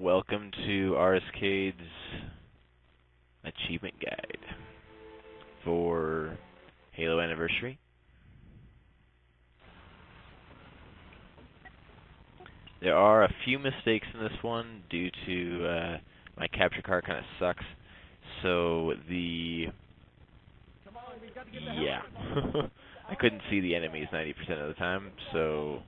Welcome to Arcade's achievement guide for Halo Anniversary. There are a few mistakes in this one due to my capture card kind of sucks. So I couldn't see the enemies 90% of the time. So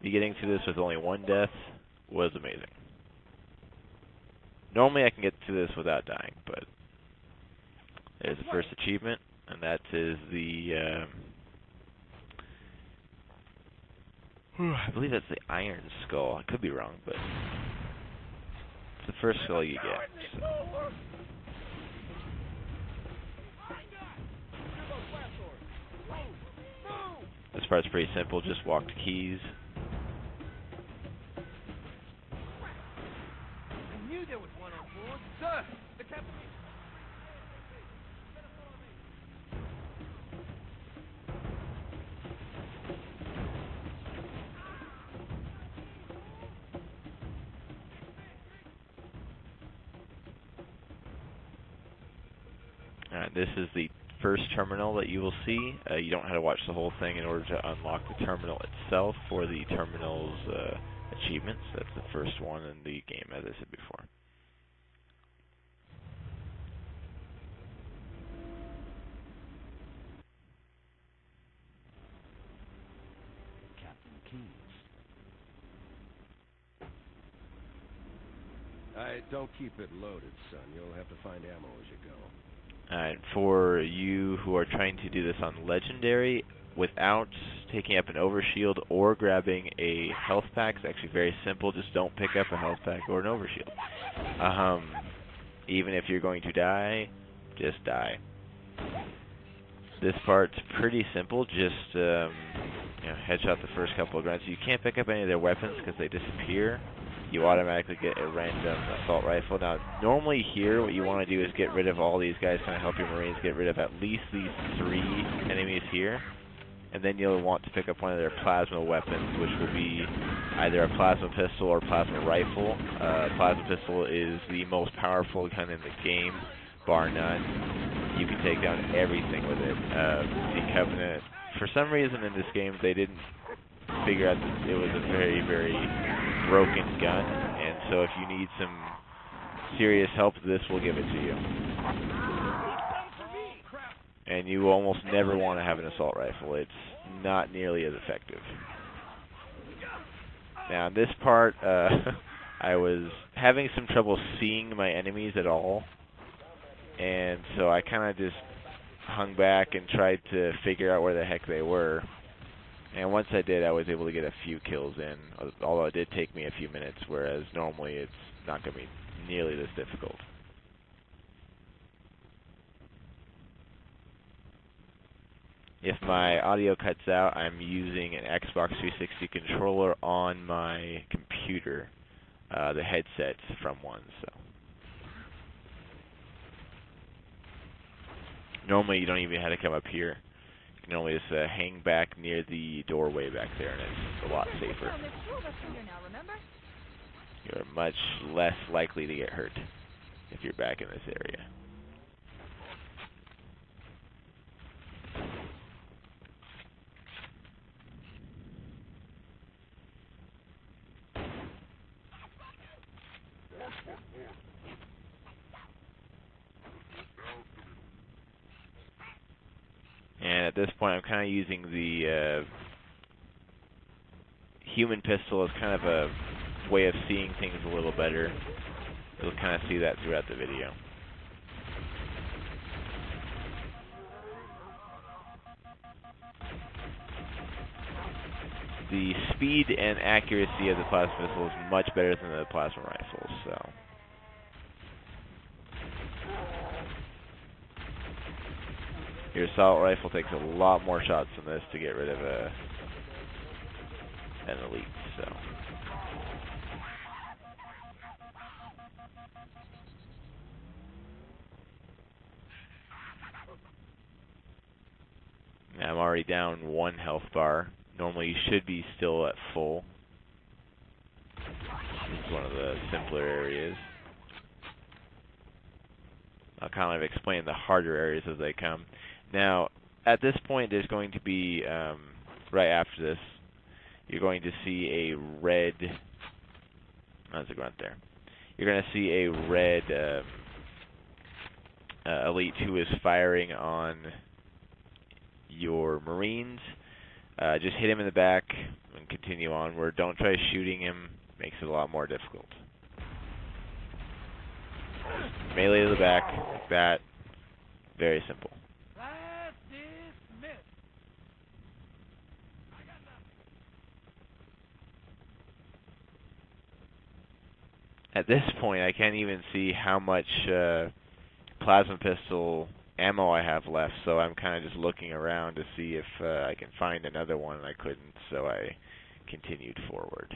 getting to this with only one death was amazing. Normally I can get to this without dying, but there's the first achievement, and that is the, I believe that's the Iron Skull. I could be wrong, but it's the first skull you get. So. This part's pretty simple, just walk to keys. This is the first terminal that you will see. You don't have to watch the whole thing in order to unlock the terminal itself for the terminal's achievements. That's the first one in the game, as I said before. Captain Keyes. Don't keep it loaded, son. You'll have to find ammo as you go. Alright, for you who are trying to do this on Legendary without taking up an overshield or grabbing a health pack, it's actually very simple. Just don't pick up a health pack or an overshield. Even if you're going to die, just die. This part's pretty simple. Just headshot the first couple of grunts. You can't pick up any of their weapons because they disappear. You automatically get a random assault rifle. Now, normally here, what you want to do is get rid of all these guys, kind of help your Marines get rid of at least these 3 enemies here. And then you'll want to pick up one of their plasma weapons, which will be either a plasma pistol or plasma rifle. Plasma pistol is the most powerful gun in the game, bar none. You can take down everything with it. The Covenant, for some reason in this game, they didn't figure out that it was a very, very broken gun, and so if you need some serious help, this will give it to you. And you almost never want to have an assault rifle. It's not nearly as effective. Now, this part, I was having some trouble seeing my enemies at all, and so I kind of just hung back and tried to figure out where the heck they were. And once I did, I was able to get a few kills in, although it did take me a few minutes, whereas normally it's not going to be nearly this difficult. If my audio cuts out, I'm using an Xbox 360 controller on my computer. The headset's from one, so. Normally, you don't even have to come up here. You can only just hang back near the doorway back there, and it's a lot safer. You're much less likely to get hurt if you're back in this area. And at this point, I'm kind of using the human pistol as kind of a way of seeing things a little better. You'll kind of see that throughout the video. The speed and accuracy of the plasma pistol is much better than the plasma rifles, so. Your assault rifle takes a lot more shots than this to get rid of an elite, so. Now I'm already down 1 health bar. Normally you should be still at full. This is one of the simpler areas. I'll kind of explain the harder areas as they come. Now, at this point, there's going to be, right after this, you're going to see a red, there's a grunt there. You're going to see a red elite who is firing on your Marines. Just hit him in the back and continue onward. Don't try shooting him. Makes it a lot more difficult. Melee to the back, like that. Very simple. At this point, I can't even see how much plasma pistol ammo I have left, so I'm kind of just looking around to see if I can find another one, and I couldn't, so I continued forward.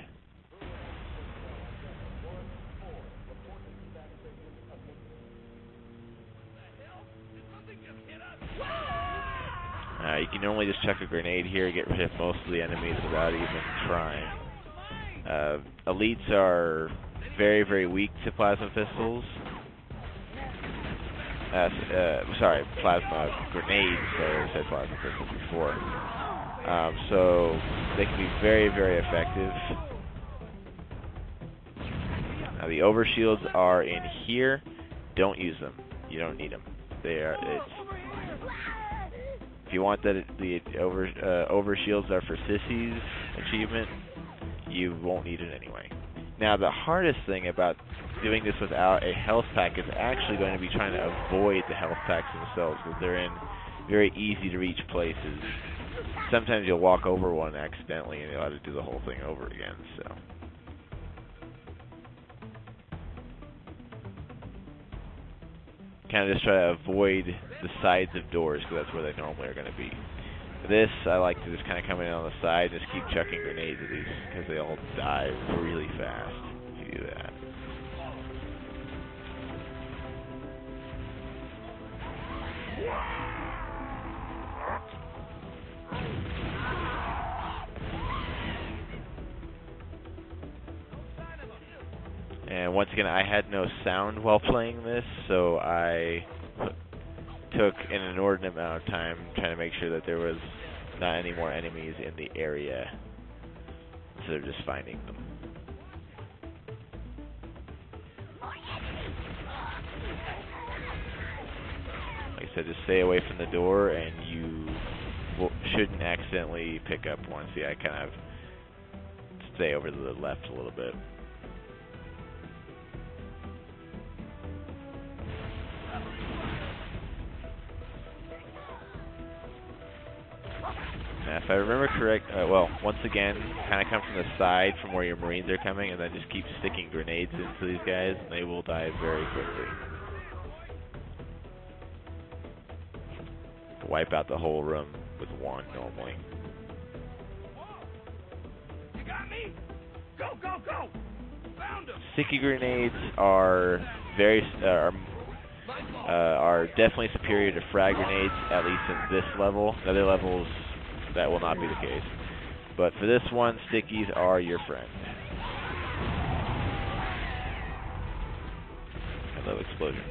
You can normally just chuck a grenade here, get rid of most of the enemies without even trying. Elites are very, very weak to plasma pistols. Sorry, plasma grenades. I said plasma pistols before. So they can be very, very effective. Now the overshields are in here. Don't use them. You don't need them. They are. If you want that the overshields are for sissies achievement, you won't need it anyway. Now the hardest thing about doing this without a health pack is actually going to be trying to avoid the health packs themselves, because they're in very easy to reach places. Sometimes you'll walk over one accidentally and you'll have to do the whole thing over again. So kind of just try to avoid the sides of doors, because that's where they normally are going to be. This, I like to just kind of come in on the side and just keep chucking grenades at these, because they all die really fast if you do that. And once again, I had no sound while playing this, so I took an inordinate amount of time trying to make sure that there was not any more enemies in the area, instead of just finding them. Like I said, just stay away from the door, and you shouldn't accidentally pick up one. See, I kind of stay over to the left a little bit. Now, if I remember correct, well, once again, kind of come from the side from where your Marines are coming, and then just keep sticking grenades into these guys, and they will die very quickly. Wipe out the whole room with one normally. You got me? Go, go, go! Found him! Sticky grenades are very are definitely superior to frag grenades, at least in this level. In other levels, that will not be the case. But for this one, stickies are your friend. I love explosions.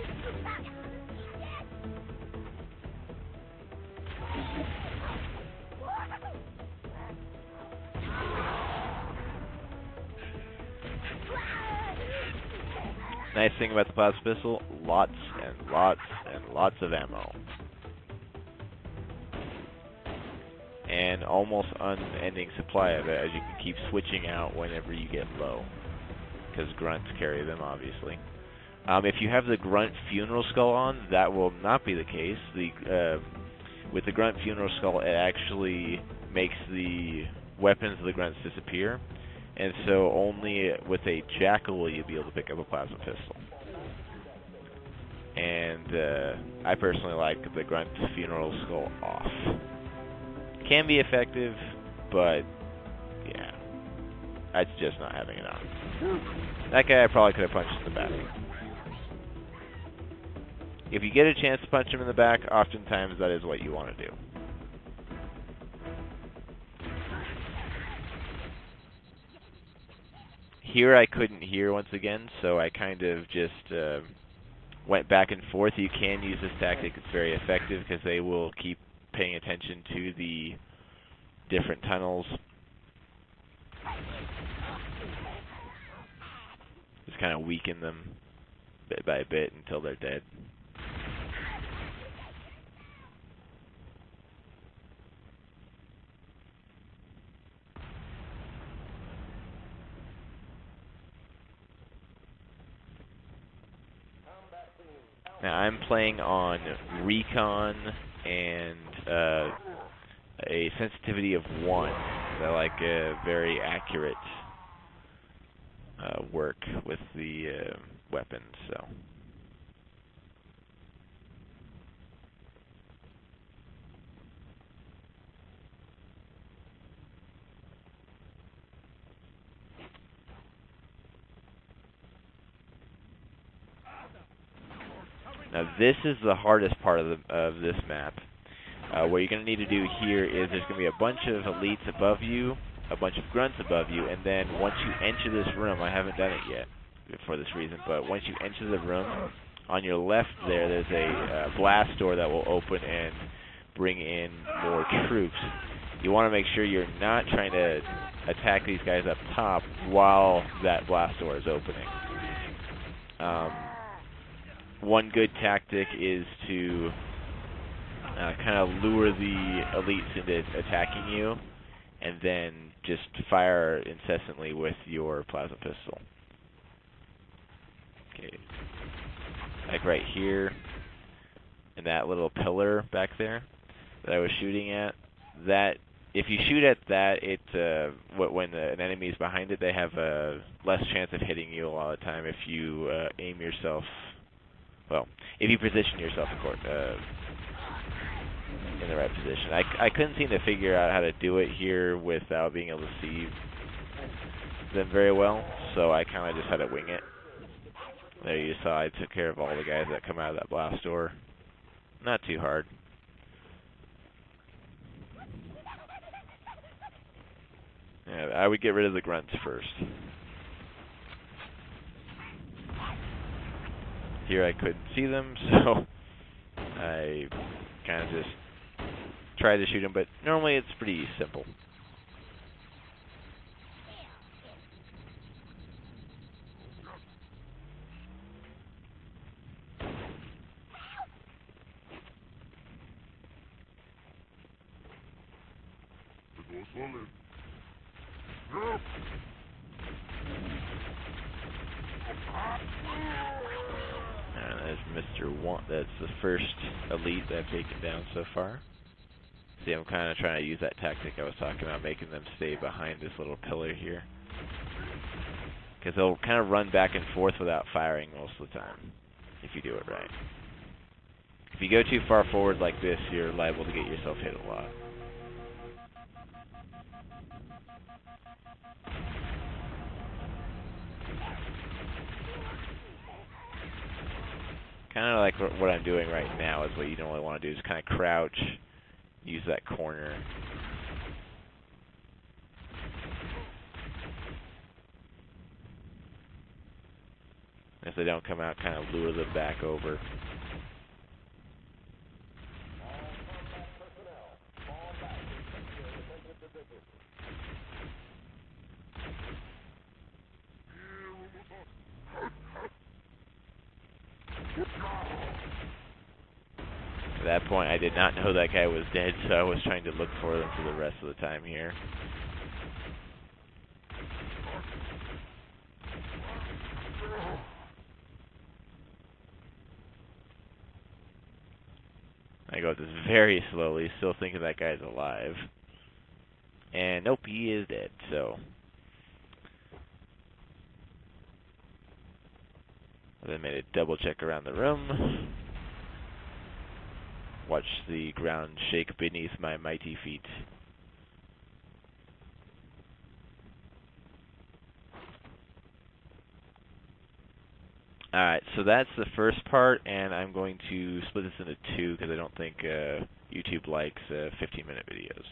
Nice thing about the plasma pistol, lots and lots and lots of ammo. And almost unending supply of it, as you can keep switching out whenever you get low, because grunts carry them, obviously. If you have the grunt funeral skull on, that will not be the case. With the grunt funeral skull, it actually makes the weapons of the grunts disappear, and so only with a jackal will you be able to pick up a plasma pistol. And I personally like the grunt funeral skull off. Can be effective, but yeah, I'd suggest not having it on. That guy I probably could have punched in the back. If you get a chance to punch him in the back, oftentimes that is what you want to do. Here I couldn't hear once again, so I kind of just went back and forth. You can use this tactic. It's very effective because they will keep paying attention to the different tunnels. Just kind of weaken them bit by bit until they're dead. Now I'm playing on Recon and a sensitivity of 1. I like a very accurate work with the weapons. So. Now this is the hardest part of this map. What you're going to need to do here is there's going to be a bunch of elites above you, a bunch of grunts above you, and then once you enter this room, I haven't done it yet for this reason, but once you enter the room, on your left there's a blast door that will open and bring in more troops. You want to make sure you're not trying to attack these guys up top while that blast door is opening. One good tactic is to kind of lure the elites into attacking you, and then just fire incessantly with your plasma pistol. Okay, like right here, in that little pillar back there that I was shooting at. That if you shoot at that, when an enemy is behind it, they have a less chance of hitting you a lot of the time if you aim yourself. Well, if you position yourself, of course, in the right position. I couldn't seem to figure out how to do it here without being able to see them very well, so I kind of just had to wing it. There you saw I took care of all the guys that come out of that blast door. Not too hard. Yeah, I would get rid of the grunts first. Here I couldn't see them, so I kind of just tried to shoot them, but normally it's pretty simple. There's Mr. One. That's the first elite that I've taken down so far. See, I'm kind of trying to use that tactic I was talking about, making them stay behind this little pillar here. Because they'll kind of run back and forth without firing most of the time, if you do it right. If you go too far forward like this, you're liable to get yourself hit a lot. Kind of like what I'm doing right now is what you normally want to do, is kind of crouch, use that corner. If they don't come out, kind of lure them back over. At that point, I did not know that guy was dead, so I was trying to look for them for the rest of the time here. I go this very slowly, still thinking that guy's alive. And nope, he is dead, so. I then made a double check around the room. Watch the ground shake beneath my mighty feet. Alright, so that's the first part, and I'm going to split this into two because I don't think YouTube likes 15-minute videos.